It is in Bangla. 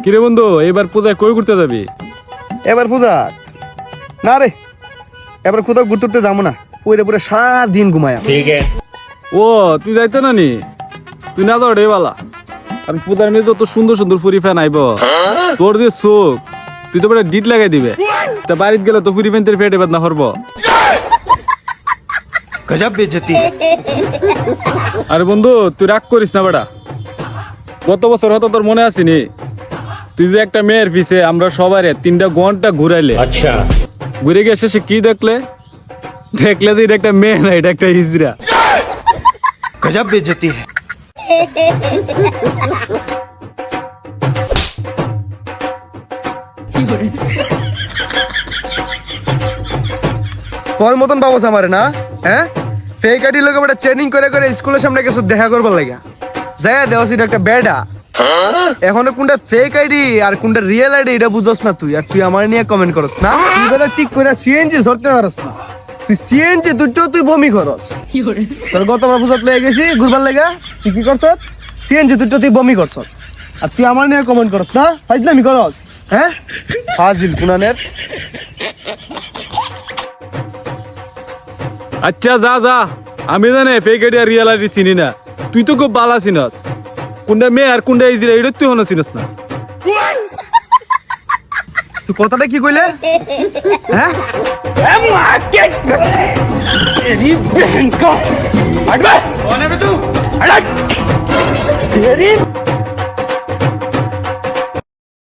কিরে বন্ধু, এবার পূজায় কই ঘুরতে যাবি? এবার পূজা না রে, এবার কোথাও ঘুরতে উঠতে যাবো না, পুরে পুরে সারাদিন ঘুমায়। ও তুই যাইতে না নি? তুই না যাও রে বালা, কারণ পূজার মেয়ে যত সুন্দর সুন্দর ফুরি ফ্যান আইব, তোর যে চোখ, তুই তো বেটা ডিট লাগাই দিবে। তা বাড়িতে গেলে তো ফুরি ফ্যান ফেটে বেদনা করবো। गजब बेइज्जती है। আরে বন্ধু তুই রাগ করিস না বেটা, গত বছর হয়তো তোর মনে আসেনি, তুই যে একটা মেয়ের পিছে আমরা সবাই 3টা ঘন্টা ঘুরাইলে, अच्छा ঘুরে গিয়ে শেষে কি দেখলে যে এটা একটা মেয়ে না, এটা একটা হিজড়া। गजब बेइज्जती है। তোর মতন বাবস আমারে না, হ্যাঁ ফেক আইডি লোকে বেটা ট্রেনিং করে করে স্কুলের সামনে কিছু দেখা করবার লাগা যায়, দেওয়া সেটা একটা বেডা। এখন কোনটা ফেক আইডি আর কোনটা রিয়েল আইডি এটা বুঝছস না তুই, আর তুই আমার নিয়ে কমেন্ট করস না। তুই বেটা ঠিক করে সিএনজি ধরতে পারস না, তুই সিএনজি দুটো তুই বমি করস। তোর গতবার পূজাত লয়ে গেছি ঘুরবার লাগা, তুই কি করছ? সিএনজি দুটো তুই বমি করছ, আর তুই আমার নিয়ে কমেন্ট করস না, ফাইজলামি করস, হ্যাঁ ফাজিল কুনানের। আচ্ছা যা যা, আমি জানে ফেক আইডি আর রিয়েল আইডি চিনি না, তুই তো খুব বালা চিনস, কোনটা মেয়ে আর কোনটা হিজড়া এটা তুই হনো চিনস না। তুই কথাটা কি কইলে? হ্যাঁ तेरी बहन का हट बे कौन है बे तू हट